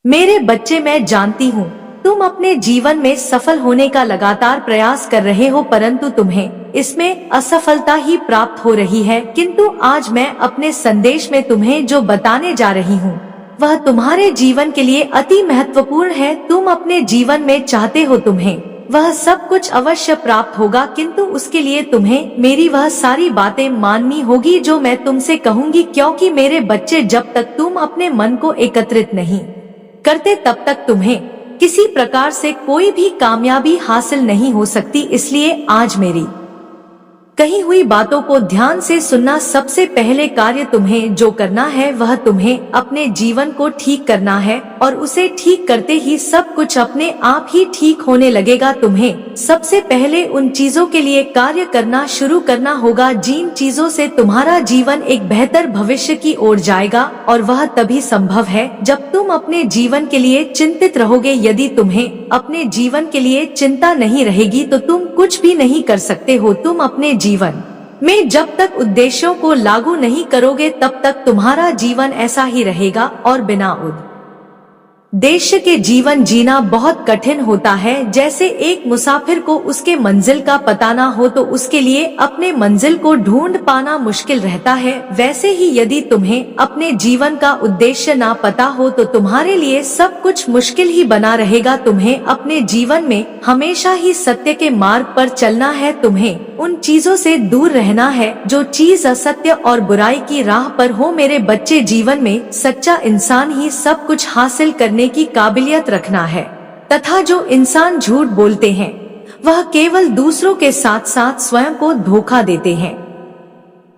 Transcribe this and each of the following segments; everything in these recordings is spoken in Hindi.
मेरे बच्चे, मैं जानती हूँ तुम अपने जीवन में सफल होने का लगातार प्रयास कर रहे हो, परंतु तुम्हें इसमें असफलता ही प्राप्त हो रही है। किंतु आज मैं अपने संदेश में तुम्हें जो बताने जा रही हूँ वह तुम्हारे जीवन के लिए अति महत्वपूर्ण है। तुम अपने जीवन में चाहते हो तुम्हें वह सब कुछ अवश्य प्राप्त होगा, किंतु उसके लिए तुम्हें मेरी वह सारी बातें माननी होगी जो मैं तुमसे कहूँगी, क्योंकि मेरे बच्चे, जब तक तुम अपने मन को एकत्रित नहीं करते तब तक तुम्हें किसी प्रकार से कोई भी कामयाबी हासिल नहीं हो सकती। इसलिए आज मेरी कही हुई बातों को ध्यान से सुनना। सबसे पहले कार्य तुम्हें जो करना है वह तुम्हें अपने जीवन को ठीक करना है, और उसे ठीक करते ही सब कुछ अपने आप ही ठीक होने लगेगा। तुम्हें सबसे पहले उन चीजों के लिए कार्य करना शुरू करना होगा जिन चीजों से तुम्हारा जीवन एक बेहतर भविष्य की ओर जाएगा, और वह तभी संभव है जब तुम अपने जीवन के लिए चिंतित रहोगे। यदि तुम्हें अपने जीवन के लिए चिंता नहीं रहेगी तो तुम कुछ भी नहीं कर सकते हो। तुम अपने जीवन में जब तक उद्देश्यों को लागू नहीं करोगे तब तक तुम्हारा जीवन ऐसा ही रहेगा, और बिना उद्देश्य के जीवन जीना बहुत कठिन होता है। जैसे एक मुसाफिर को उसके मंजिल का पता ना हो तो उसके लिए अपने मंजिल को ढूंढ पाना मुश्किल रहता है, वैसे ही यदि तुम्हें अपने जीवन का उद्देश्य ना पता हो तो तुम्हारे लिए सब कुछ मुश्किल ही बना रहेगा। तुम्हें अपने जीवन में हमेशा ही सत्य के मार्ग पर चलना है। तुम्हें उन चीजों से दूर रहना है जो चीज असत्य और बुराई की राह पर हो। मेरे बच्चे, जीवन में सच्चा इंसान ही सब कुछ हासिल करने की काबिलियत रखना है, तथा जो इंसान झूठ बोलते हैं वह केवल दूसरों के साथ साथ स्वयं को धोखा देते हैं।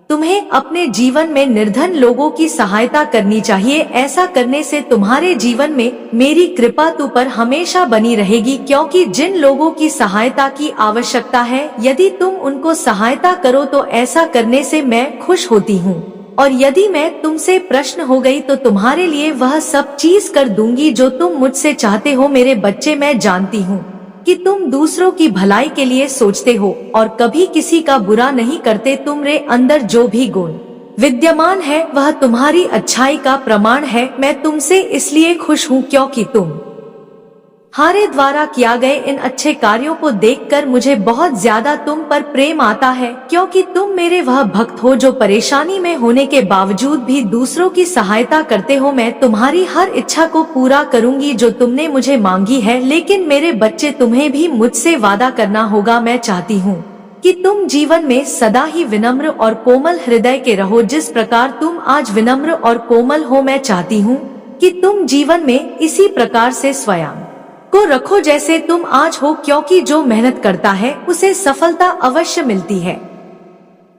तुम्हें अपने जीवन में निर्धन लोगों की सहायता करनी चाहिए। ऐसा करने से तुम्हारे जीवन में मेरी कृपा तुम पर हमेशा बनी रहेगी, क्योंकि जिन लोगों की सहायता की आवश्यकता है यदि तुम उनको सहायता करो तो ऐसा करने से मैं खुश होती हूँ, और यदि मैं तुमसे प्रश्न हो गई तो तुम्हारे लिए वह सब चीज कर दूंगी जो तुम मुझसे चाहते हो। मेरे बच्चे, मैं जानती हूँ कि तुम दूसरों की भलाई के लिए सोचते हो और कभी किसी का बुरा नहीं करते। तुम्हारे अंदर जो भी गुण विद्यमान है वह तुम्हारी अच्छाई का प्रमाण है। मैं तुमसे इसलिए खुश हूँ क्योंकि तुम्हारे द्वारा किया गए इन अच्छे कार्यों को देखकर मुझे बहुत ज्यादा तुम पर प्रेम आता है, क्योंकि तुम मेरे वह भक्त हो जो परेशानी में होने के बावजूद भी दूसरों की सहायता करते हो। मैं तुम्हारी हर इच्छा को पूरा करूंगी जो तुमने मुझे मांगी है, लेकिन मेरे बच्चे, तुम्हें भी मुझसे वादा करना होगा। मैं चाहती हूँ कि तुम जीवन में सदा ही विनम्र और कोमल हृदय के रहो, जिस प्रकार तुम आज विनम्र और कोमल हो। मैं चाहती हूँ कि तुम जीवन में इसी प्रकार से स्वयं को रखो जैसे तुम आज हो, क्योंकि जो मेहनत करता है उसे सफलता अवश्य मिलती है।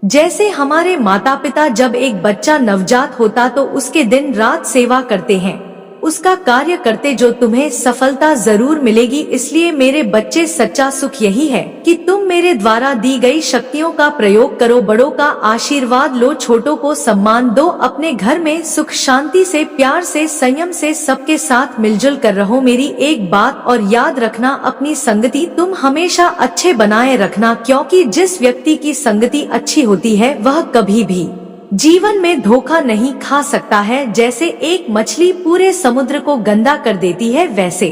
जैसे हमारे माता पिता जब एक बच्चा नवजात होता तो उसके दिन रात सेवा करते हैं, उसका कार्य करते, जो तुम्हें सफलता जरूर मिलेगी। इसलिए मेरे बच्चे, सच्चा सुख यही है कि तुम मेरे द्वारा दी गई शक्तियों का प्रयोग करो, बड़ों का आशीर्वाद लो, छोटों को सम्मान दो, अपने घर में सुख शांति से, प्यार से, संयम से सबके साथ मिलजुल कर रहो। मेरी एक बात और याद रखना, अपनी संगति तुम हमेशा अच्छे बनाए रखना, क्योंकि जिस व्यक्ति की संगति अच्छी होती है वह कभी भी जीवन में धोखा नहीं खा सकता है। जैसे एक मछली पूरे समुद्र को गंदा कर देती है, वैसे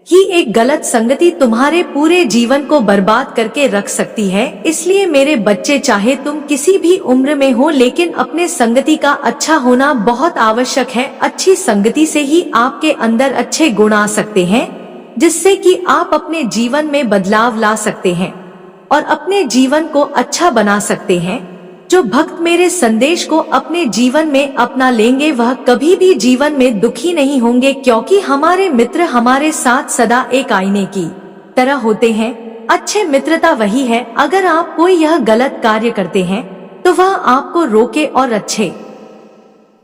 ही एक गलत संगति तुम्हारे पूरे जीवन को बर्बाद करके रख सकती है। इसलिए मेरे बच्चे, चाहे तुम किसी भी उम्र में हो, लेकिन अपने संगति का अच्छा होना बहुत आवश्यक है। अच्छी संगति से ही आपके अंदर अच्छे गुण आ सकते हैं, जिससे कि आप अपने जीवन में बदलाव ला सकते हैं और अपने जीवन को अच्छा बना सकते हैं। जो भक्त मेरे संदेश को अपने जीवन में अपना लेंगे वह कभी भी जीवन में दुखी नहीं होंगे, क्योंकि हमारे मित्र हमारे साथ सदा एक आईने की तरह होते हैं। अच्छे मित्रता वही है, अगर आप कोई यह गलत कार्य करते हैं तो वह आपको रोके और अच्छे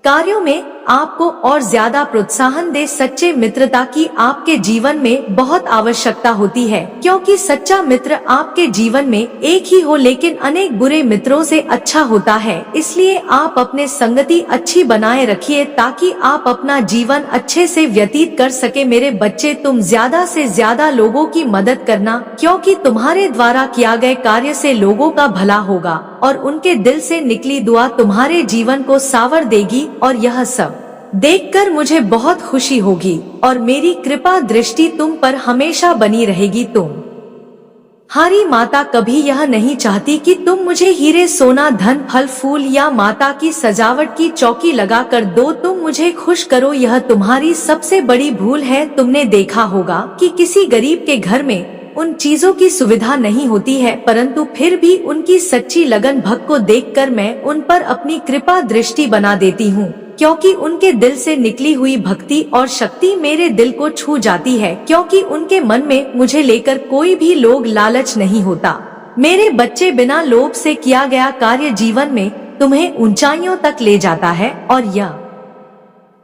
कार्यों में आपको और ज्यादा प्रोत्साहन दे। सच्चे मित्रता की आपके जीवन में बहुत आवश्यकता होती है, क्योंकि सच्चा मित्र आपके जीवन में एक ही हो लेकिन अनेक बुरे मित्रों से अच्छा होता है। इसलिए आप अपने संगति अच्छी बनाए रखिए ताकि आप अपना जीवन अच्छे से व्यतीत कर सके। मेरे बच्चे, तुम ज्यादा से ज्यादा लोगों की मदद करना, क्योंकि तुम्हारे द्वारा किया गए कार्य से लोगों का भला होगा और उनके दिल से निकली दुआ तुम्हारे जीवन को सावर देगी, और यह सब देखकर मुझे बहुत खुशी होगी और मेरी कृपा दृष्टि तुम पर हमेशा बनी रहेगी। तुम्हारी माता कभी यह नहीं चाहती कि तुम मुझे हीरे सोना धन फल फूल या माता की सजावट की चौकी लगा कर दो। तुम मुझे खुश करो, यह तुम्हारी सबसे बड़ी भूल है। तुमने देखा होगा कि किसी गरीब के घर में उन चीजों की सुविधा नहीं होती है, परंतु फिर भी उनकी सच्ची लगन भक्त को देखकर मैं उन पर अपनी कृपा दृष्टि बना देती हूँ, क्योंकि उनके दिल से निकली हुई भक्ति और शक्ति मेरे दिल को छू जाती है। क्योंकि उनके मन में मुझे लेकर कोई भी लोग लालच नहीं होता। मेरे बच्चे, बिना लोभ से किया गया कार्य जीवन में तुम्हें ऊंचाइयों तक ले जाता है, और यह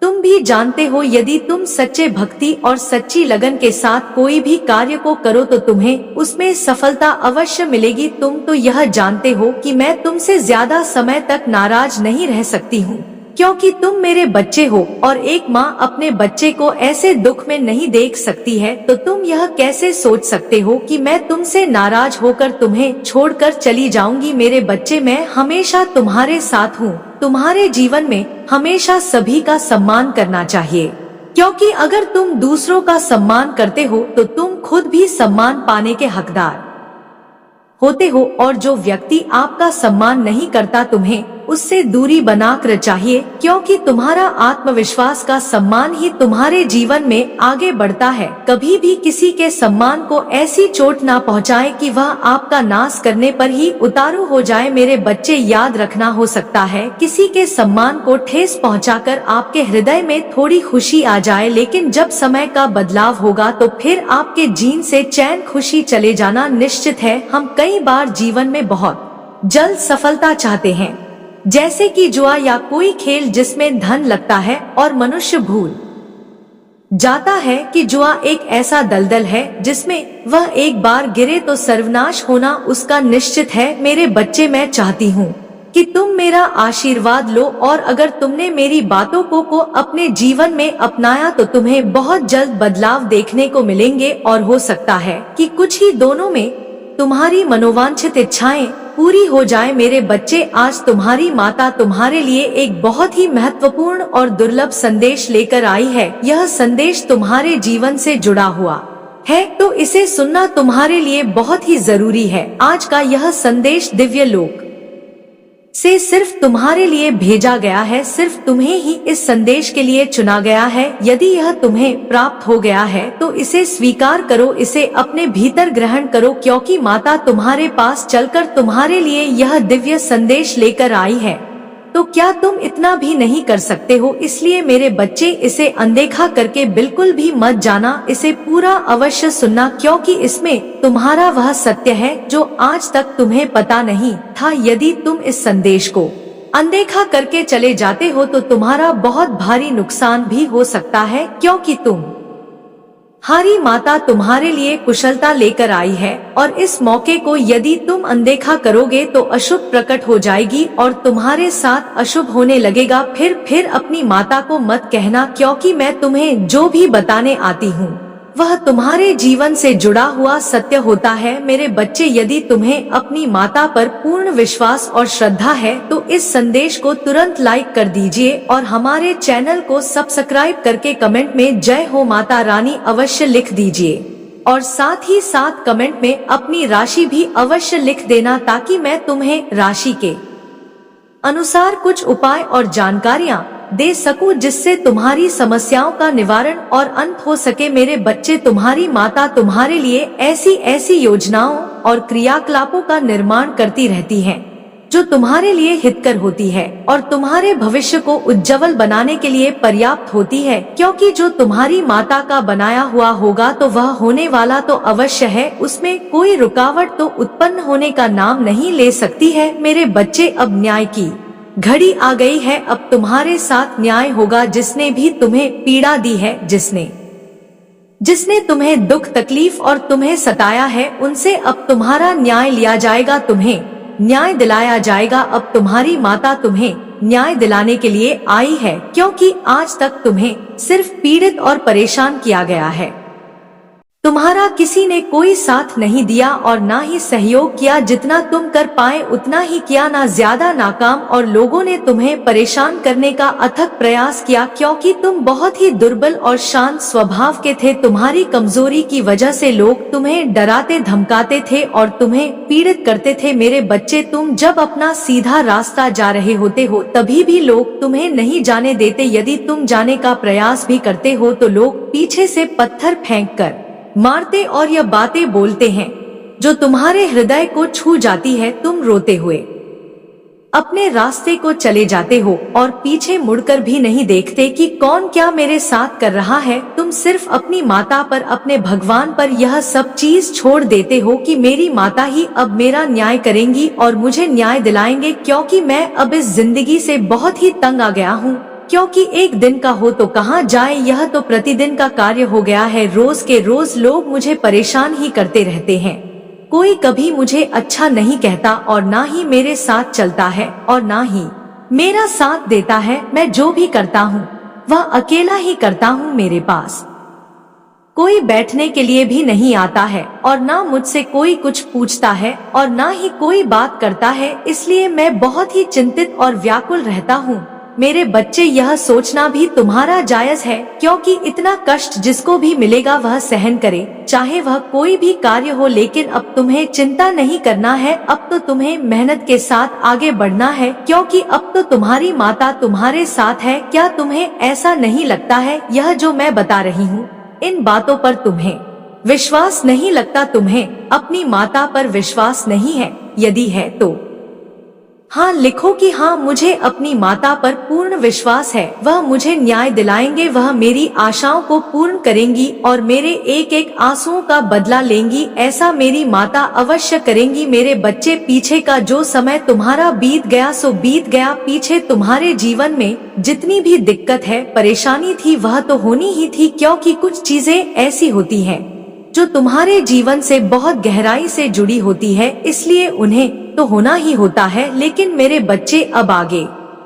तुम भी जानते हो। यदि तुम सच्चे भक्ति और सच्ची लगन के साथ कोई भी कार्य को करो तो तुम्हें उसमें सफलता अवश्य मिलेगी। तुम तो यह जानते हो कि मैं तुमसे ज्यादा समय तक नाराज नहीं रह सकती हूँ, क्योंकि तुम मेरे बच्चे हो और एक माँ अपने बच्चे को ऐसे दुख में नहीं देख सकती है। तो तुम यह कैसे सोच सकते हो कि मैं तुमसे नाराज होकर तुम्हें छोड़कर चली जाऊंगी। मेरे बच्चे, मैं हमेशा तुम्हारे साथ हूँ। तुम्हारे जीवन में हमेशा सभी का सम्मान करना चाहिए, क्योंकि अगर तुम दूसरों का सम्मान करते हो तो तुम खुद भी सम्मान पाने के हकदार होते हो। और जो व्यक्ति आपका सम्मान नहीं करता, तुम्हें उससे दूरी बनाकर चाहिए, क्योंकि तुम्हारा आत्मविश्वास का सम्मान ही तुम्हारे जीवन में आगे बढ़ता है। कभी भी किसी के सम्मान को ऐसी चोट ना पहुंचाए कि वह आपका नाश करने पर ही उतारू हो जाए। मेरे बच्चे, याद रखना, हो सकता है किसी के सम्मान को ठेस पहुंचाकर आपके हृदय में थोड़ी खुशी आ जाए, लेकिन जब समय का बदलाव होगा तो फिर आपके जीन से चैन खुशी चले जाना निश्चित है। हम कई बार जीवन में बहुत जल्द सफलता चाहते हैं, जैसे कि जुआ या कोई खेल जिसमें धन लगता है, और मनुष्य भूल जाता है कि जुआ एक ऐसा दलदल है जिसमें वह एक बार गिरे तो सर्वनाश होना उसका निश्चित है। मेरे बच्चे, मैं चाहती हूँ कि तुम मेरा आशीर्वाद लो, और अगर तुमने मेरी बातों को अपने जीवन में अपनाया तो तुम्हें बहुत जल्द बदलाव देखने को मिलेंगे, और हो सकता है कि कुछ ही दोनों में तुम्हारी मनोवांछित इच्छाएं पूरी हो जाए। मेरे बच्चे, आज तुम्हारी माता तुम्हारे लिए एक बहुत ही महत्वपूर्ण और दुर्लभ संदेश लेकर आई है। यह संदेश तुम्हारे जीवन से जुड़ा हुआ है, तो इसे सुनना तुम्हारे लिए बहुत ही जरूरी है। आज का यह संदेश दिव्य लोक से सिर्फ तुम्हारे लिए भेजा गया है। सिर्फ तुम्हें ही इस संदेश के लिए चुना गया है। यदि यह तुम्हें प्राप्त हो गया है तो इसे स्वीकार करो, इसे अपने भीतर ग्रहण करो, क्योंकि माता तुम्हारे पास चलकर तुम्हारे लिए यह दिव्य संदेश लेकर आई है। तो क्या तुम इतना भी नहीं कर सकते हो? इसलिए मेरे बच्चे, इसे अनदेखा करके बिल्कुल भी मत जाना, इसे पूरा अवश्य सुनना, क्योंकि इसमें तुम्हारा वह सत्य है जो आज तक तुम्हें पता नहीं था। यदि तुम इस संदेश को अनदेखा करके चले जाते हो तो तुम्हारा बहुत भारी नुकसान भी हो सकता है, क्योंकि तुम्हारी माता तुम्हारे लिए कुशलता लेकर आई है, और इस मौके को यदि तुम अनदेखा करोगे तो अशुभ प्रकट हो जाएगी और तुम्हारे साथ अशुभ होने लगेगा। फिर अपनी माता को मत कहना, क्योंकि मैं तुम्हें जो भी बताने आती हूँ वह तुम्हारे जीवन से जुड़ा हुआ सत्य होता है। मेरे बच्चे, यदि तुम्हें अपनी माता पर पूर्ण विश्वास और श्रद्धा है तो इस संदेश को तुरंत लाइक कर दीजिए, और हमारे चैनल को सब्सक्राइब करके कमेंट में जय हो माता रानी अवश्य लिख दीजिए, और साथ ही साथ कमेंट में अपनी राशि भी अवश्य लिख देना, ताकि मैं तुम्हें राशि के अनुसार कुछ उपाय और जानकारियाँ दे सकूं, जिससे तुम्हारी समस्याओं का निवारण और अंत हो सके। मेरे बच्चे, तुम्हारी माता तुम्हारे लिए ऐसी योजनाओं और क्रियाकलापों का निर्माण करती रहती हैं, जो तुम्हारे लिए हितकर होती है और तुम्हारे भविष्य को उज्जवल बनाने के लिए पर्याप्त होती है, क्योंकि जो तुम्हारी माता का बनाया हुआ होगा तो वह होने वाला तो अवश्य है, उसमें कोई रुकावट तो उत्पन्न होने का नाम नहीं ले सकती है। मेरे बच्चे, अब न्याय की घड़ी आ गई है। अब तुम्हारे साथ न्याय होगा। जिसने भी तुम्हें पीड़ा दी है, जिसने तुम्हें दुख तकलीफ और तुम्हें सताया है, उनसे अब तुम्हारा न्याय लिया जाएगा, तुम्हें न्याय दिलाया जाएगा। अब तुम्हारी माता तुम्हें न्याय दिलाने के लिए आई है, क्योंकि आज तक तुम्हें सिर्फ पीड़ित और परेशान किया गया है। तुम्हारा किसी ने कोई साथ नहीं दिया और ना ही सहयोग किया। जितना तुम कर पाए उतना ही किया, ना ज्यादा नाकाम। और लोगों ने तुम्हें परेशान करने का अथक प्रयास किया, क्योंकि तुम बहुत ही दुर्बल और शांत स्वभाव के थे। तुम्हारी कमजोरी की वजह से लोग तुम्हें डराते धमकाते थे और तुम्हें पीड़ित करते थे। मेरे बच्चे, तुम जब अपना सीधा रास्ता जा रहे होते हो तभी भी लोग तुम्हें नहीं जाने देते। यदि तुम जाने का प्रयास भी करते हो तो लोग पीछे से पत्थर फेंक कर मारते और यह बातें बोलते हैं जो तुम्हारे हृदय को छू जाती है। तुम रोते हुए अपने रास्ते को चले जाते हो और पीछे मुड़कर भी नहीं देखते कि कौन क्या मेरे साथ कर रहा है। तुम सिर्फ अपनी माता पर, अपने भगवान पर यह सब चीज छोड़ देते हो कि मेरी माता ही अब मेरा न्याय करेंगी और मुझे न्याय दिलाएंगे, क्योंकि मैं अब इस जिंदगी से बहुत ही तंग आ गया हूँ। क्योंकि एक दिन का हो तो कहाँ जाए, यह तो प्रतिदिन का कार्य हो गया है। रोज के रोज लोग मुझे परेशान ही करते रहते हैं। कोई कभी मुझे अच्छा नहीं कहता और ना ही मेरे साथ चलता है और ना ही मेरा साथ देता है। मैं जो भी करता हूँ वह अकेला ही करता हूँ। मेरे पास कोई बैठने के लिए भी नहीं आता है और ना मुझसे कोई कुछ पूछता है और ना ही कोई बात करता है। इसलिए मैं बहुत ही चिंतित और व्याकुल रहता हूँ। मेरे बच्चे, यह सोचना भी तुम्हारा जायज है, क्योंकि इतना कष्ट जिसको भी मिलेगा वह सहन करे, चाहे वह कोई भी कार्य हो। लेकिन अब तुम्हें चिंता नहीं करना है। अब तो तुम्हें मेहनत के साथ आगे बढ़ना है, क्योंकि अब तो तुम्हारी माता तुम्हारे साथ है। क्या तुम्हें ऐसा नहीं लगता है? यह जो मैं बता रही हूँ, इन बातों पर तुम्हें विश्वास नहीं लगता? तुम्हें अपनी माता पर विश्वास नहीं है? यदि है तो हाँ लिखो कि हाँ, मुझे अपनी माता पर पूर्ण विश्वास है। वह मुझे न्याय दिलाएंगे, वह मेरी आशाओं को पूर्ण करेंगी और मेरे एक एक आंसुओं का बदला लेंगी। ऐसा मेरी माता अवश्य करेंगी। मेरे बच्चे, पीछे का जो समय तुम्हारा बीत गया सो बीत गया। पीछे तुम्हारे जीवन में जितनी भी दिक्कत है, परेशानी थी, वह तो होनी ही थी, क्योंकि कुछ चीजें ऐसी होती हैं जो तुम्हारे जीवन से बहुत गहराई से जुड़ी होती है, इसलिए उन्हें तो होना ही होता है। लेकिन मेरे बच्चे, अब आगे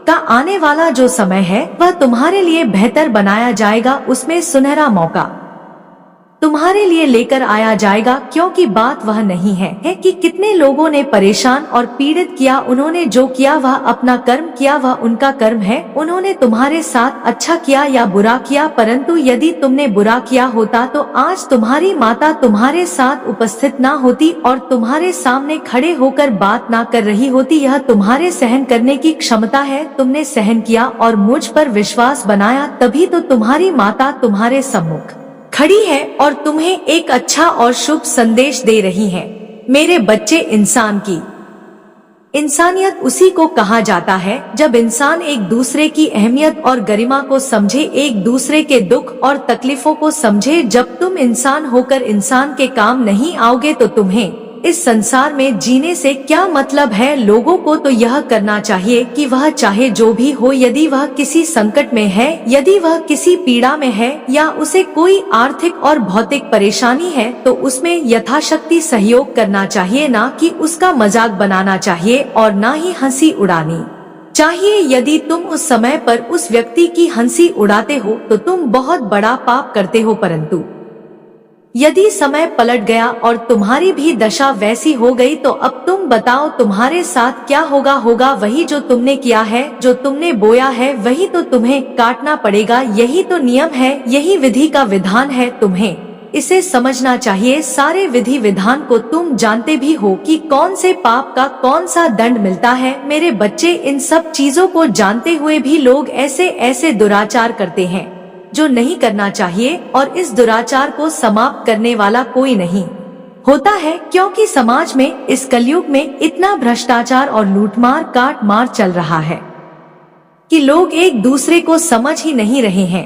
का आने वाला जो समय है वह तुम्हारे लिए बेहतर बनाया जाएगा। उसमें सुनहरा मौका तुम्हारे लिए लेकर आया जाएगा, क्योंकि बात वह नहीं है कि कितने लोगों ने परेशान और पीड़ित किया। उन्होंने जो किया वह अपना कर्म किया, वह उनका कर्म है। उन्होंने तुम्हारे साथ अच्छा किया या बुरा किया, परंतु यदि तुमने बुरा किया होता तो आज तुम्हारी माता तुम्हारे साथ उपस्थित ना होती और तुम्हारे सामने खड़े होकर बात ना कर रही होती। यह तुम्हारे सहन करने की क्षमता है। तुमने सहन किया और मुझ पर विश्वास बनाया, तभी तो तुम्हारी माता तुम्हारे सम्मुख खड़ी है और तुम्हें एक अच्छा और शुभ संदेश दे रही है। मेरे बच्चे, इंसान की इंसानियत उसी को कहा जाता है जब इंसान एक दूसरे की अहमियत और गरिमा को समझे, एक दूसरे के दुख और तकलीफों को समझे। जब तुम इंसान होकर इंसान के काम नहीं आओगे तो तुम्हें इस संसार में जीने से क्या मतलब है। लोगों को तो यह करना चाहिए कि वह चाहे जो भी हो, यदि वह किसी संकट में है, यदि वह किसी पीड़ा में है या उसे कोई आर्थिक और भौतिक परेशानी है, तो उसमें यथाशक्ति सहयोग करना चाहिए, ना कि उसका मजाक बनाना चाहिए और ना ही हंसी उड़ानी चाहिए। यदि तुम उस समय पर उस व्यक्ति की हंसी उड़ाते हो तो तुम बहुत बड़ा पाप करते हो। परंतु यदि समय पलट गया और तुम्हारी भी दशा वैसी हो गई तो अब तुम बताओ तुम्हारे साथ क्या होगा? होगा वही जो तुमने किया है, जो तुमने बोया है वही तो तुम्हें काटना पड़ेगा। यही तो नियम है, यही विधि का विधान है। तुम्हें इसे समझना चाहिए। सारे विधि विधान को तुम जानते भी हो कि कौन से पाप का कौन सा दंड मिलता है। मेरे बच्चे, इन सब चीजों को जानते हुए भी लोग ऐसे ऐसे दुराचार करते हैं जो नहीं करना चाहिए, और इस दुराचार को समाप्त करने वाला कोई नहीं होता है, क्योंकि समाज में इस कलयुग में इतना भ्रष्टाचार और लूटमार काटमार चल रहा है कि लोग एक दूसरे को समझ ही नहीं रहे हैं।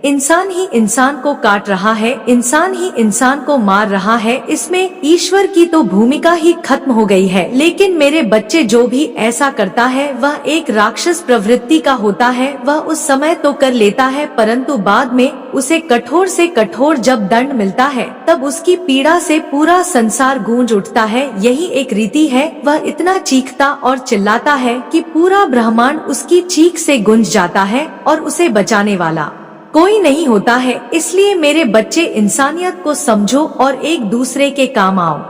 इंसान ही इंसान को काट रहा है, इंसान ही इंसान को मार रहा है। इसमें ईश्वर की तो भूमिका ही खत्म हो गई है। लेकिन मेरे बच्चे, जो भी ऐसा करता है वह एक राक्षस प्रवृत्ति का होता है। वह उस समय तो कर लेता है, परंतु बाद में उसे कठोर से कठोर जब दंड मिलता है तब उसकी पीड़ा से पूरा संसार गूंज उठता है। यही एक रीति है। वह इतना चीखता और चिल्लाता है कि पूरा ब्रह्मांड उसकी चीख से गूंज जाता है और उसे बचाने वाला कोई नहीं होता है। इसलिए मेरे बच्चे, इंसानियत को समझो और एक दूसरे के काम आओ।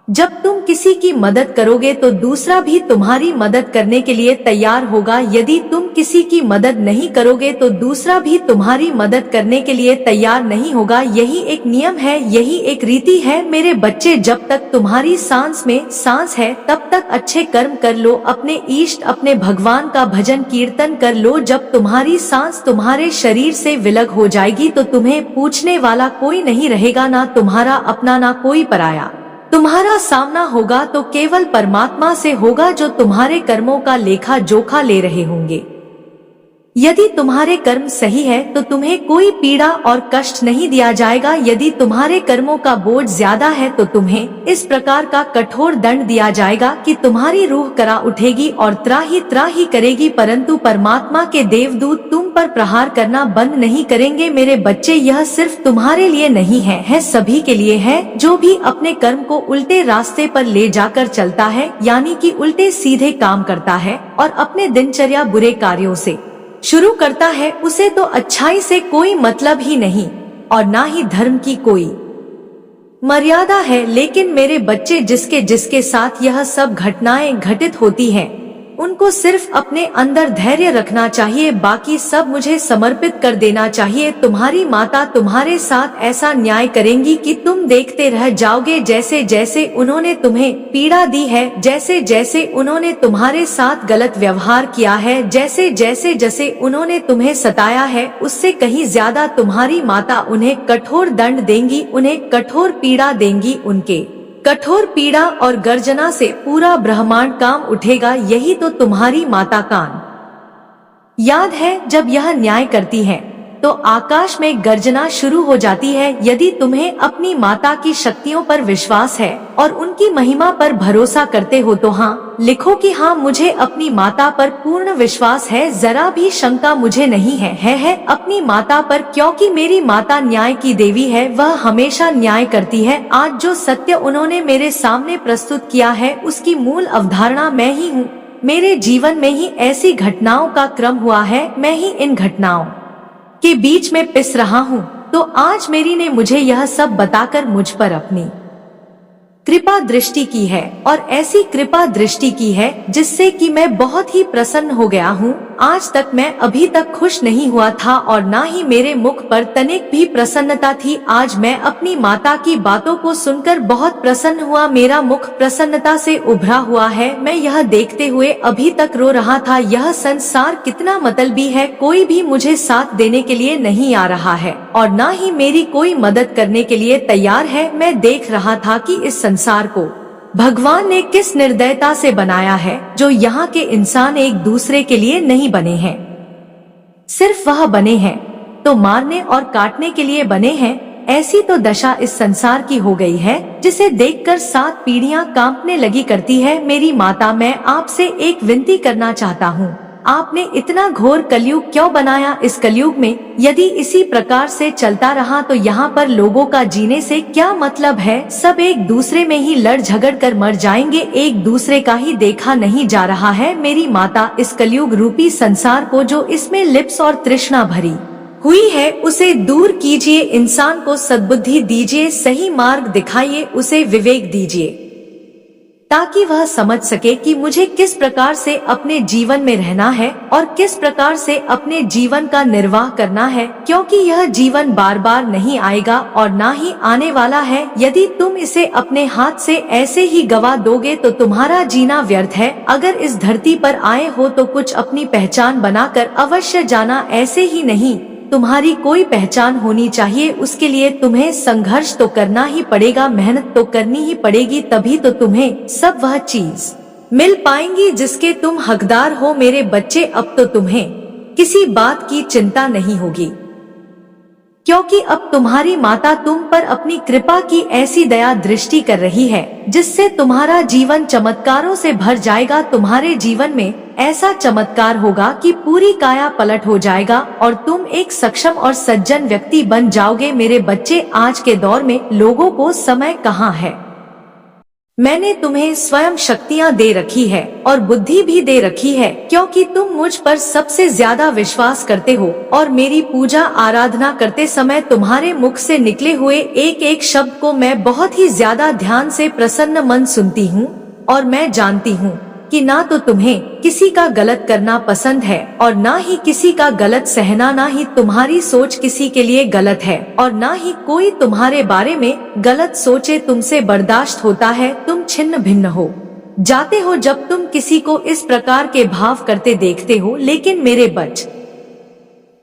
जब तुम किसी की मदद करोगे तो दूसरा भी तुम्हारी मदद करने के लिए तैयार होगा। यदि तुम किसी की मदद नहीं करोगे तो दूसरा भी तुम्हारी मदद करने के लिए तैयार नहीं होगा। यही एक नियम है, यही एक रीति है मेरे बच्चे। जब तक तुम्हारी सांस में सांस है तब तक अच्छे कर्म कर लो, अपने इष्ट, अपने भगवान का भजन कीर्तन कर लो। जब तुम्हारी सांस तुम्हारे शरीर से विलग हो जाएगी तो तुम्हें पूछने वाला कोई नहीं रहेगा, ना तुम्हारा अपना ना कोई पराया। तुम्हारा सामना होगा तो केवल परमात्मा से होगा, जो तुम्हारे कर्मों का लेखा जोखा ले रहे होंगे। यदि तुम्हारे कर्म सही है तो तुम्हें कोई पीड़ा और कष्ट नहीं दिया जाएगा। यदि तुम्हारे कर्मों का बोझ ज्यादा है तो तुम्हें इस प्रकार का कठोर दंड दिया जाएगा कि तुम्हारी रूह करा उठेगी और त्राही करेगी, परंतु परमात्मा के देवदूत तुम पर प्रहार करना बंद नहीं करेंगे। मेरे बच्चे, यह सिर्फ तुम्हारे लिए नहीं है सभी के लिए है। जो भी अपने कर्म को उल्टे रास्ते पर ले जाकर चलता है, यानी कि उल्टे सीधे काम करता है और अपने दिनचर्या बुरे कार्यों से शुरू करता है, उसे तो अच्छाई से कोई मतलब ही नहीं और ना ही धर्म की कोई मर्यादा है। लेकिन मेरे बच्चे, जिसके जिसके साथ यह सब घटनाएं घटित होती हैं, उनको सिर्फ अपने अंदर धैर्य रखना चाहिए, बाकी सब मुझे समर्पित कर देना चाहिए। तुम्हारी माता तुम्हारे साथ ऐसा न्याय करेंगी कि तुम देखते रह जाओगे। जैसे जैसे उन्होंने तुम्हें पीड़ा दी है, जैसे जैसे उन्होंने तुम्हारे साथ गलत व्यवहार किया है, जैसे जैसे उन्होंने तुम्हें सताया है, उससे कहीं ज्यादा तुम्हारी माता उन्हें कठोर दंड देंगी, उन्हें कठोर पीड़ा देंगी। उनके कठोर पीड़ा और गर्जना से पूरा ब्रह्मांड काम उठेगा। यही तो तुम्हारी माता कान याद है, जब यह न्याय करती है तो आकाश में गर्जना शुरू हो जाती है। यदि तुम्हें अपनी माता की शक्तियों पर विश्वास है और उनकी महिमा पर भरोसा करते हो तो हाँ लिखो कि हाँ, मुझे अपनी माता पर पूर्ण विश्वास है, जरा भी शंका मुझे नहीं है अपनी माता पर, क्योंकि मेरी माता न्याय की देवी है, वह हमेशा न्याय करती है। आज जो सत्य उन्होंने मेरे सामने प्रस्तुत किया है उसकी मूल अवधारणा मैं ही हूँ। मेरे जीवन में ही ऐसी घटनाओं का क्रम हुआ है, मैं ही इन घटनाओं के बीच में पिस रहा हूँ। तो आज मेरी ने मुझे यह सब बताकर मुझ पर अपनी कृपा दृष्टि की है, और ऐसी कृपा दृष्टि की है जिससे कि मैं बहुत ही प्रसन्न हो गया हूँ। आज तक मैं अभी तक खुश नहीं हुआ था और ना ही मेरे मुख पर तनिक भी प्रसन्नता थी। आज मैं अपनी माता की बातों को सुनकर बहुत प्रसन्न हुआ, मेरा मुख प्रसन्नता से उभरा हुआ है। मैं यह देखते हुए अभी तक रो रहा था, यह संसार कितना मतलबी है, कोई भी मुझे साथ देने के लिए नहीं आ रहा है और ना ही मेरी कोई मदद करने के लिए तैयार है। मैं देख रहा था कि इस संसार को भगवान ने किस निर्दयता से बनाया है, जो यहाँ के इंसान एक दूसरे के लिए नहीं बने हैं, सिर्फ वह बने हैं तो मारने और काटने के लिए बने हैं। ऐसी तो दशा इस संसार की हो गई है जिसे देखकर 7 पीढ़ियां कांपने लगी करती है। मेरी माता, मैं आपसे एक विनती करना चाहता हूँ, आपने इतना घोर कलयुग क्यों बनाया? इस कलयुग में यदि इसी प्रकार से चलता रहा तो यहाँ पर लोगों का जीने से क्या मतलब है? सब एक दूसरे में ही लड़ झगड़ कर मर जाएंगे, एक दूसरे का ही देखा नहीं जा रहा है। मेरी माता, इस कलयुग रूपी संसार को, जो इसमें लिप्स और तृष्णा भरी हुई है, उसे दूर कीजिए, इंसान को सद्बुद्धि दीजिए, सही मार्ग दिखाइए, उसे विवेक दीजिए ताकि वह समझ सके कि मुझे किस प्रकार से अपने जीवन में रहना है और किस प्रकार से अपने जीवन का निर्वाह करना है, क्योंकि यह जीवन बार बार नहीं आएगा और ना ही आने वाला है। यदि तुम इसे अपने हाथ से ऐसे ही गवा दोगे तो तुम्हारा जीना व्यर्थ है। अगर इस धरती पर आए हो तो कुछ अपनी पहचान बनाकर अवश्य जाना, ऐसे ही नहीं। तुम्हारी कोई पहचान होनी चाहिए, उसके लिए तुम्हें संघर्ष तो करना ही पड़ेगा, मेहनत तो करनी ही पड़ेगी, तभी तो तुम्हें सब वह चीज मिल पाएंगी जिसके तुम हकदार हो। मेरे बच्चे, अब तो तुम्हें किसी बात की चिंता नहीं होगी, क्योंकि अब तुम्हारी माता तुम पर अपनी कृपा की ऐसी दया दृष्टि कर रही है जिससे तुम्हारा जीवन चमत्कारों से भर जाएगा। तुम्हारे जीवन में ऐसा चमत्कार होगा कि पूरी काया पलट हो जाएगा और तुम एक सक्षम और सज्जन व्यक्ति बन जाओगे। मेरे बच्चे, आज के दौर में लोगों को समय कहाँ है, मैंने तुम्हें स्वयं शक्तियाँ दे रखी है और बुद्धि भी दे रखी है, क्योंकि तुम मुझ पर सबसे ज्यादा विश्वास करते हो और मेरी पूजा आराधना करते समय तुम्हारे मुख से निकले हुए एक एक शब्द को मैं बहुत ही ज्यादा ध्यान से प्रसन्न मन सुनती हूँ। और मैं जानती हूँ कि ना तो तुम्हें किसी का गलत करना पसंद है और ना ही किसी का गलत सहना, ना ही तुम्हारी सोच किसी के लिए गलत है और ना ही कोई तुम्हारे बारे में गलत सोचे तुमसे बर्दाश्त होता है। तुम छिन्न भिन्न हो जाते हो जब तुम किसी को इस प्रकार के भाव करते देखते हो, लेकिन मेरे बच्चे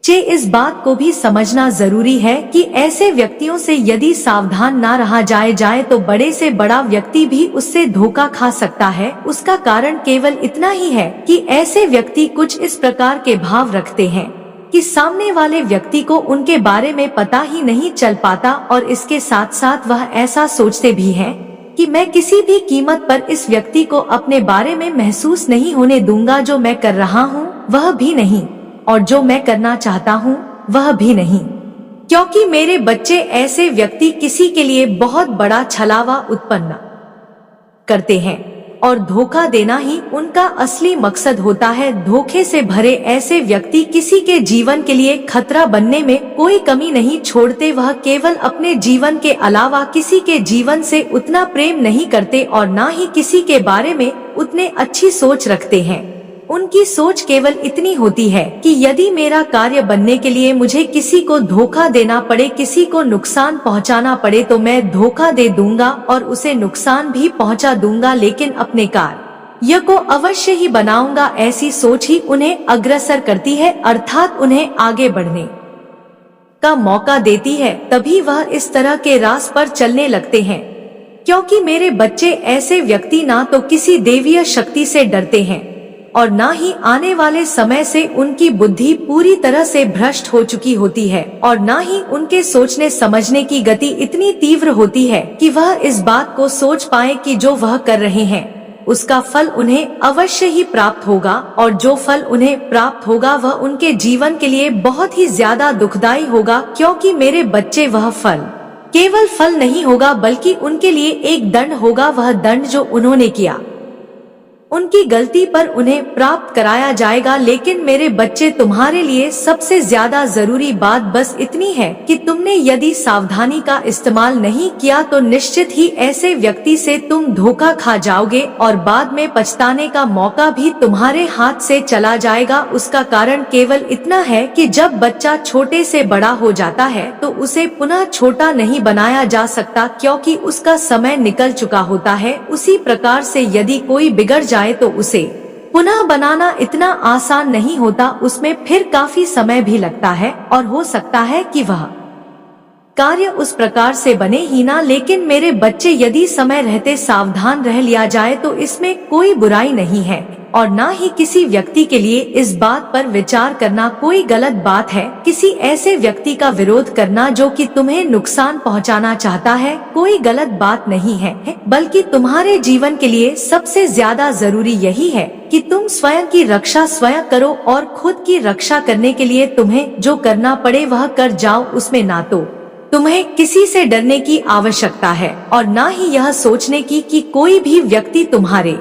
इस बात को भी समझना जरूरी है कि ऐसे व्यक्तियों से यदि सावधान ना रहा जाए तो बड़े से बड़ा व्यक्ति भी उससे धोखा खा सकता है। उसका कारण केवल इतना ही है कि ऐसे व्यक्ति कुछ इस प्रकार के भाव रखते हैं कि सामने वाले व्यक्ति को उनके बारे में पता ही नहीं चल पाता, और इसके साथ साथ वह ऐसा सोचते भी हैं कि मैं किसी भी कीमत पर इस व्यक्ति को अपने बारे में महसूस नहीं होने दूंगा। जो मैं कर रहा हूँ वह भी नहीं और जो मैं करना चाहता हूँ वह भी नहीं, क्योंकि मेरे बच्चे ऐसे व्यक्ति किसी के लिए बहुत बड़ा छलावा उत्पन्न करते हैं और धोखा देना ही उनका असली मकसद होता है। धोखे से भरे ऐसे व्यक्ति किसी के जीवन के लिए खतरा बनने में कोई कमी नहीं छोड़ते। वह केवल अपने जीवन के अलावा किसी के जीवन से उतना प्रेम नहीं करते और ना ही किसी के बारे में उतने अच्छी सोच रखते हैं। उनकी सोच केवल इतनी होती है कि यदि मेरा कार्य बनने के लिए मुझे किसी को धोखा देना पड़े, किसी को नुकसान पहुंचाना पड़े, तो मैं धोखा दे दूंगा और उसे नुकसान भी पहुंचा दूंगा, लेकिन अपने कार्य को अवश्य ही बनाऊंगा। ऐसी सोच ही उन्हें अग्रसर करती है, अर्थात उन्हें आगे बढ़ने का मौका देती है। तभी वह इस तरह के रास्ते पर चलने लगते हैं, क्योंकि मेरे बच्चे ऐसे व्यक्ति ना तो किसी देवीय शक्ति से डरते हैं और ना ही आने वाले समय से उनकी बुद्धि पूरी तरह से भ्रष्ट हो चुकी होती है, और ना ही उनके सोचने समझने की गति इतनी तीव्र होती है कि वह इस बात को सोच पाए कि जो वह कर रहे हैं उसका फल उन्हें अवश्य ही प्राप्त होगा, और जो फल उन्हें प्राप्त होगा वह उनके जीवन के लिए बहुत ही ज्यादा दुखदायी होगा। क्योंकि मेरे बच्चे, वह फल केवल फल नहीं होगा बल्कि उनके लिए एक दंड होगा। वह दंड जो उन्होंने किया, उनकी गलती पर उन्हें प्राप्त कराया जाएगा। लेकिन मेरे बच्चे, तुम्हारे लिए सबसे ज्यादा जरूरी बात बस इतनी है कि तुमने यदि सावधानी का इस्तेमाल नहीं किया तो निश्चित ही ऐसे व्यक्ति से तुम धोखा खा जाओगे और बाद में पछताने का मौका भी तुम्हारे हाथ से चला जाएगा। उसका कारण केवल इतना है कि जब बच्चा छोटे से बड़ा हो जाता है तो उसे पुनः छोटा नहीं बनाया जा सकता, क्योंकि उसका समय निकल चुका होता है। उसी प्रकार से यदि कोई बिगड़ जाए तो उसे पुनः बनाना इतना आसान नहीं होता, उसमें फिर काफी समय भी लगता है और हो सकता है कि वह कार्य उस प्रकार से बने ही ना। लेकिन मेरे बच्चे, यदि समय रहते सावधान रह लिया जाए तो इसमें कोई बुराई नहीं है और ना ही किसी व्यक्ति के लिए इस बात पर विचार करना कोई गलत बात है। किसी ऐसे व्यक्ति का विरोध करना जो कि तुम्हें नुकसान पहुंचाना चाहता है कोई गलत बात नहीं है, बल्कि तुम्हारे जीवन के लिए सबसे ज्यादा जरूरी यही है कि तुम स्वयं की रक्षा स्वयं करो और खुद की रक्षा करने के लिए तुम्हें जो करना पड़े वह कर जाओ। उसमें ना तो तुम्हें किसी से डरने की आवश्यकता है और ना ही यह सोचने की कि कोई भी व्यक्ति तुम्हारे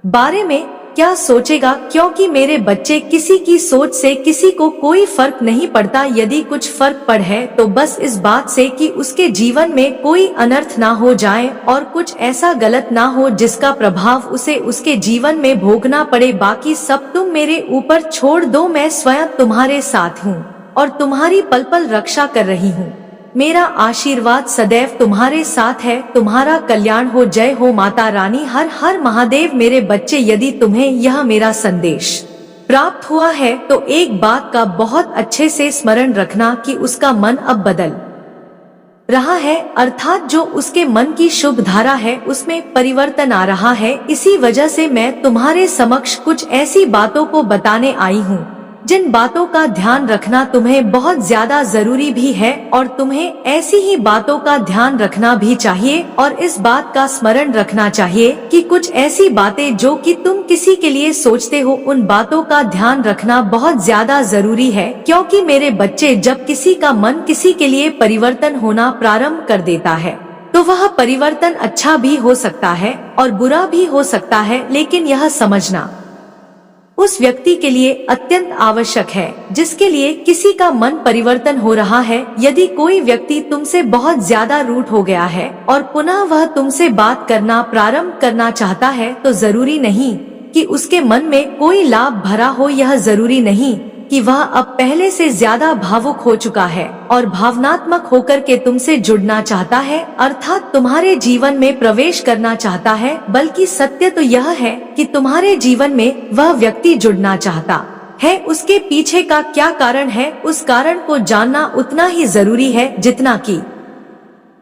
बारे में क्या सोचेगा, क्योंकि मेरे बच्चे, किसी की सोच से किसी को कोई फर्क नहीं पड़ता। यदि कुछ फर्क पड़े तो बस इस बात से कि उसके जीवन में कोई अनर्थ ना हो जाए और कुछ ऐसा गलत ना हो जिसका प्रभाव उसे उसके जीवन में भोगना पड़े। बाकी सब तुम मेरे ऊपर छोड़ दो, मैं स्वयं तुम्हारे साथ हूँ और तुम्हारी पल पल रक्षा कर रही हूँ। मेरा आशीर्वाद सदैव तुम्हारे साथ है। तुम्हारा कल्याण हो। जय हो माता रानी। हर हर महादेव। मेरे बच्चे, यदि तुम्हें यह मेरा संदेश प्राप्त हुआ है तो एक बात का बहुत अच्छे से स्मरण रखना कि उसका मन अब बदल रहा है, अर्थात जो उसके मन की शुभ धारा है उसमें परिवर्तन आ रहा है। इसी वजह से मैं तुम्हारे समक्ष कुछ ऐसी बातों को बताने आई हूँ जिन बातों का ध्यान रखना तुम्हें बहुत ज्यादा जरूरी भी है और तुम्हें ऐसी ही बातों का ध्यान रखना भी चाहिए और इस बात का स्मरण रखना चाहिए कि कुछ ऐसी बातें जो कि तुम किसी के लिए सोचते हो उन बातों का ध्यान रखना बहुत ज्यादा जरूरी है। क्योंकि मेरे बच्चे, जब किसी का मन किसी के लिए परिवर्तन होना प्रारंभ कर देता है तो वह परिवर्तन अच्छा भी हो सकता है और बुरा भी हो सकता है, लेकिन यह समझना उस व्यक्ति के लिए अत्यंत आवश्यक है जिसके लिए किसी का मन परिवर्तन हो रहा है। यदि कोई व्यक्ति तुमसे बहुत ज्यादा रूठ हो गया है और पुनः वह तुमसे बात करना प्रारंभ करना चाहता है, तो जरूरी नहीं कि उसके मन में कोई लाभ भरा हो, यह जरूरी नहीं कि वह अब पहले से ज्यादा भावुक हो चुका है और भावनात्मक होकर के तुमसे जुड़ना चाहता है, अर्थात तुम्हारे जीवन में प्रवेश करना चाहता है, बल्कि सत्य तो यह है कि तुम्हारे जीवन में वह व्यक्ति जुड़ना चाहता है। उसके पीछे का क्या कारण है, उस कारण को जानना उतना ही जरूरी है जितना कि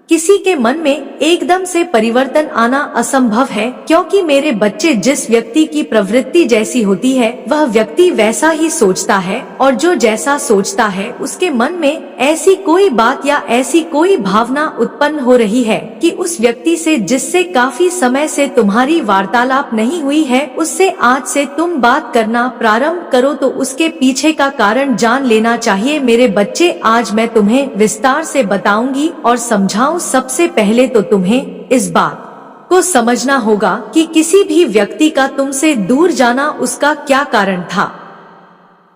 किसी के मन में एकदम से परिवर्तन आना असंभव है, क्योंकि मेरे बच्चे जिस व्यक्ति की प्रवृत्ति जैसी होती है वह व्यक्ति वैसा ही सोचता है, और जो जैसा सोचता है उसके मन में ऐसी कोई बात या ऐसी कोई भावना उत्पन्न हो रही है कि उस व्यक्ति से जिससे काफी समय से तुम्हारी वार्तालाप नहीं हुई है, उससे आज से तुम बात करना प्रारंभ करो तो उसके पीछे का कारण जान लेना चाहिए। मेरे बच्चे, आज मैं तुम्हें विस्तार से बताऊंगी और समझाऊं। सबसे पहले तो तुम्हें इस बात को समझना होगा कि किसी भी व्यक्ति का तुमसे दूर जाना उसका क्या कारण था,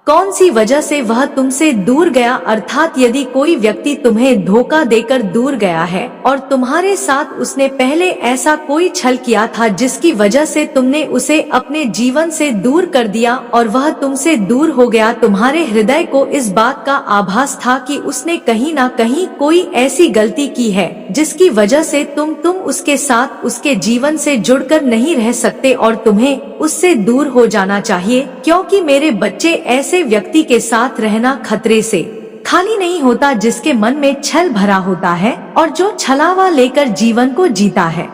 कौन सी वजह से वह तुमसे दूर गया। अर्थात यदि कोई व्यक्ति तुम्हें धोखा देकर दूर गया है और तुम्हारे साथ उसने पहले ऐसा कोई छल किया था जिसकी वजह से तुमने उसे अपने जीवन से दूर कर दिया और वह तुमसे दूर हो गया, तुम्हारे हृदय को इस बात का आभास था कि उसने कहीं ना कहीं कोई ऐसी गलती की है जिसकी वजह से तुम उसके साथ उसके जीवन से जुड़कर नहीं रह सकते और तुम्हें उससे दूर हो जाना चाहिए। क्योंकि मेरे बच्चे, ऐसे व्यक्ति के साथ रहना खतरे से खाली नहीं होता जिसके मन में छल भरा होता है और जो छलावा लेकर जीवन को जीता है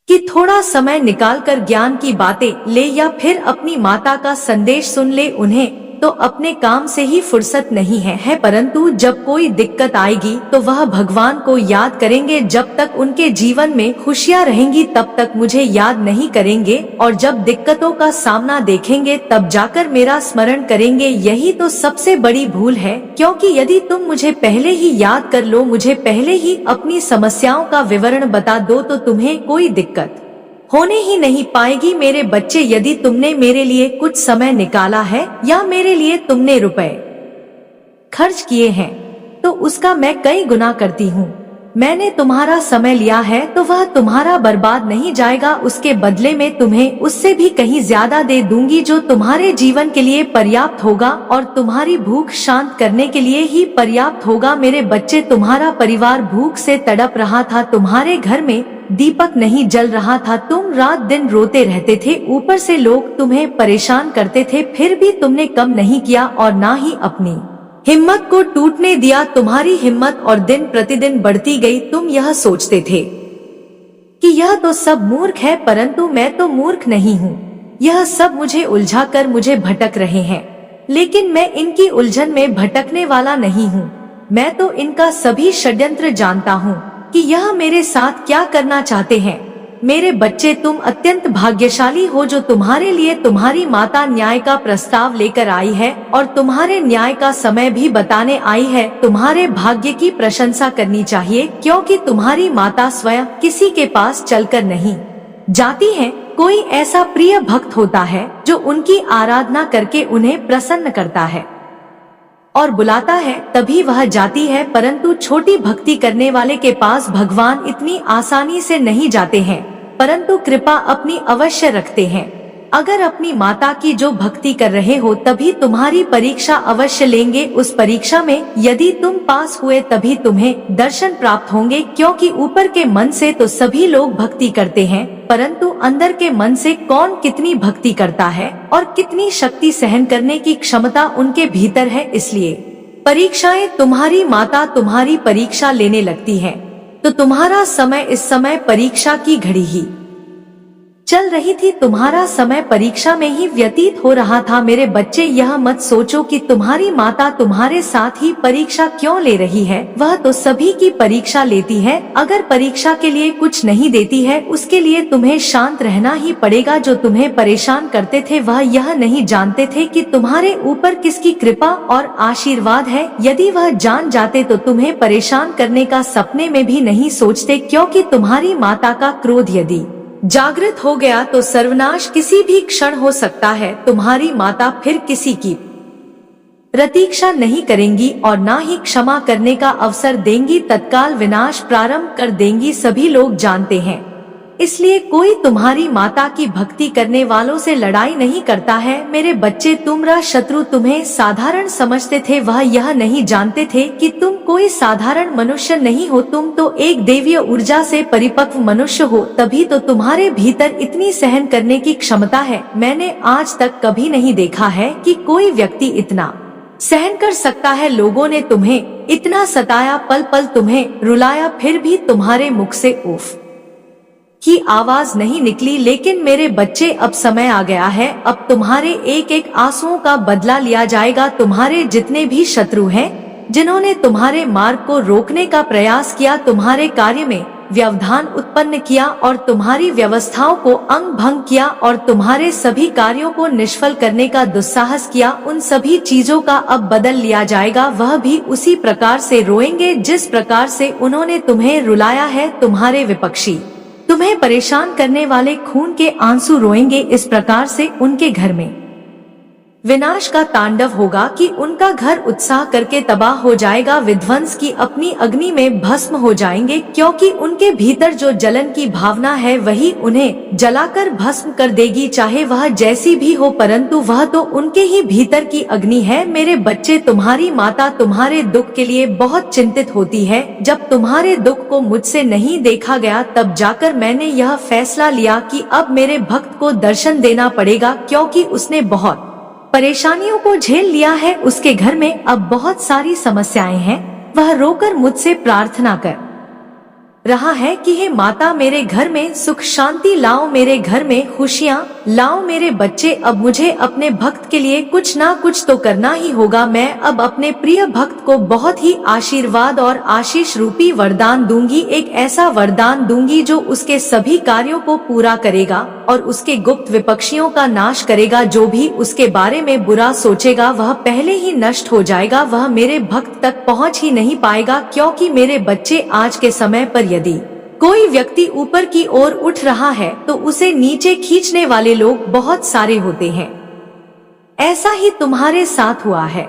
कि थोड़ा समय निकालकर ज्ञान की बातें ले या फिर अपनी माता का संदेश सुन ले। उन्हें तो अपने काम से ही फुर्सत नहीं है, परंतु जब कोई दिक्कत आएगी तो वह भगवान को याद करेंगे। जब तक उनके जीवन में खुशियाँ रहेंगी तब तक मुझे याद नहीं करेंगे, और जब दिक्कतों का सामना देखेंगे तब जाकर मेरा स्मरण करेंगे। यही तो सबसे बड़ी भूल है, क्योंकि यदि तुम मुझे पहले ही याद कर लो, मुझे पहले ही अपनी समस्याओं का विवरण बता दो, तो तुम्हें कोई दिक्कत होने ही नहीं पाएगी। मेरे बच्चे, यदि तुमने मेरे लिए कुछ समय निकाला है या मेरे लिए तुमने रुपए खर्च किए हैं, तो उसका मैं कई गुना करती हूँ। मैंने तुम्हारा समय लिया है तो वह तुम्हारा बर्बाद नहीं जाएगा, उसके बदले में तुम्हें उससे भी कहीं ज्यादा दे दूंगी जो तुम्हारे जीवन के लिए पर्याप्त होगा और तुम्हारी भूख शांत करने के लिए ही पर्याप्त होगा। मेरे बच्चे, तुम्हारा परिवार भूख से तड़प रहा था, तुम्हारे घर में दीपक नहीं जल रहा था, तुम रात दिन रोते रहते थे, ऊपर से लोग तुम्हें परेशान करते थे, फिर भी तुमने कम नहीं किया और ना ही अपनी हिम्मत को टूटने दिया। तुम्हारी हिम्मत और दिन प्रतिदिन बढ़ती गई। तुम यह सोचते थे कि यह तो सब मूर्ख है, परंतु मैं तो मूर्ख नहीं हूँ। यह सब मुझे उलझा कर मुझे भटक रहे हैं, लेकिन मैं इनकी उलझन में भटकने वाला नहीं हूँ। मैं तो इनका सभी षड्यंत्र जानता हूँ कि यह मेरे साथ क्या करना चाहते हैं। मेरे बच्चे, तुम अत्यंत भाग्यशाली हो जो तुम्हारे लिए तुम्हारी माता न्याय का प्रस्ताव लेकर आई है और तुम्हारे न्याय का समय भी बताने आई है। तुम्हारे भाग्य की प्रशंसा करनी चाहिए, क्योंकि तुम्हारी माता स्वयं किसी के पास चलकर नहीं जाती है। कोई ऐसा प्रिय भक्त होता है जो उनकी आराधना करके उन्हें प्रसन्न करता है और बुलाता है, तभी वह जाती है। परंतु छोटी भक्ति करने वाले के पास भगवान इतनी आसानी से नहीं जाते हैं, परंतु कृपा अपनी अवश्य रखते हैं। अगर अपनी माता की जो भक्ति कर रहे हो तभी तुम्हारी परीक्षा अवश्य लेंगे। उस परीक्षा में यदि तुम पास हुए तभी तुम्हें दर्शन प्राप्त होंगे, क्योंकि ऊपर के मन से तो सभी लोग भक्ति करते हैं, परंतु अंदर के मन से कौन कितनी भक्ति करता है और कितनी शक्ति सहन करने की क्षमता उनके भीतर है। इसलिए परीक्षाएं तुम्हारी माता तुम्हारी परीक्षा लेने लगती है, तो तुम्हारा समय इस समय परीक्षा की घड़ी ही चल रही थी। तुम्हारा समय परीक्षा में ही व्यतीत हो रहा था। मेरे बच्चे, यह मत सोचो कि तुम्हारी माता तुम्हारे साथ ही परीक्षा क्यों ले रही है। वह तो सभी की परीक्षा लेती है। अगर परीक्षा के लिए कुछ नहीं देती है, उसके लिए तुम्हें शांत रहना ही पड़ेगा। जो तुम्हें परेशान करते थे वह यह नहीं जानते थे कि तुम्हारे ऊपर किसकी कृपा और आशीर्वाद है। यदि वह जान जाते तो तुम्हें परेशान करने का सपने में भी नहीं सोचते, क्योंकि तुम्हारी माता का क्रोध यदि जागृत हो गया तो सर्वनाश किसी भी क्षण हो सकता है। तुम्हारी माता फिर किसी की प्रतीक्षा नहीं करेंगी और ना ही क्षमा करने का अवसर देंगी, तत्काल विनाश प्रारंभ कर देंगी। सभी लोग जानते हैं, इसलिए कोई तुम्हारी माता की भक्ति करने वालों से लड़ाई नहीं करता है। मेरे बच्चे, तुम्हारा शत्रु तुम्हें साधारण समझते थे। वह यह नहीं जानते थे कि तुम कोई साधारण मनुष्य नहीं हो, तुम तो एक दैवीय ऊर्जा से परिपक्व मनुष्य हो। तभी तो तुम्हारे भीतर इतनी सहन करने की क्षमता है। मैंने आज तक कभी नहीं देखा है कि कोई व्यक्ति इतना सहन कर सकता है। लोगों ने तुम्हें इतना सताया, पल पल तुम्हें रुलाया, फिर भी तुम्हारे मुख से उफ की आवाज नहीं निकली। लेकिन मेरे बच्चे, अब समय आ गया है। अब तुम्हारे एक एक आंसुओं का बदला लिया जाएगा। तुम्हारे जितने भी शत्रु हैं, जिन्होंने तुम्हारे मार्ग को रोकने का प्रयास किया, तुम्हारे कार्य में व्यवधान उत्पन्न किया और तुम्हारी व्यवस्थाओं को अंग भंग किया और तुम्हारे सभी कार्यों को निष्फल करने का दुस्साहस किया, उन सभी चीजों का अब बदल लिया जाएगा। वह भी उसी प्रकार से रोएंगे जिस प्रकार से उन्होंने तुम्हें रुलाया है। तुम्हारे विपक्षी, तुम्हें परेशान करने वाले खून के आंसू रोएंगे। इस प्रकार से उनके घर में विनाश का तांडव होगा कि उनका घर उत्साह करके तबाह हो जाएगा। विध्वंस की अपनी अग्नि में भस्म हो जाएंगे, क्योंकि उनके भीतर जो जलन की भावना है वही उन्हें जलाकर भस्म कर देगी, चाहे वह जैसी भी हो, परंतु वह तो उनके ही भीतर की अग्नि है। मेरे बच्चे, तुम्हारी माता तुम्हारे दुख के लिए बहुत चिंतित होती है। जब तुम्हारे दुख को मुझसे नहीं देखा गया, तब जाकर मैंने यह फैसला लिया कि अब मेरे भक्त को दर्शन देना पड़ेगा, क्योंकि उसने बहुत परेशानियों को झेल लिया है। उसके घर में अब बहुत सारी समस्याएं हैं। वह रोकर मुझसे प्रार्थना कर रहा है कि हे माता, मेरे घर में सुख शांति लाओ, मेरे घर में खुशियाँ लाओ। मेरे बच्चे, अब मुझे अपने भक्त के लिए कुछ ना कुछ तो करना ही होगा। मैं अब अपने प्रिय भक्त को बहुत ही आशीर्वाद और आशीष रूपी वरदान दूंगी। एक ऐसा वरदान दूंगी जो उसके सभी कार्यों को पूरा करेगा और उसके गुप्त विपक्षियों का नाश करेगा। जो भी उसके बारे में बुरा सोचेगा वह पहले ही नष्ट हो जाएगा। वह मेरे भक्त तक पहुंच ही नहीं पाएगा, क्योंकि मेरे बच्चे, आज के समय पर यदि कोई व्यक्ति ऊपर की ओर उठ रहा है तो उसे नीचे खींचने वाले लोग बहुत सारे होते हैं। ऐसा ही तुम्हारे साथ हुआ है।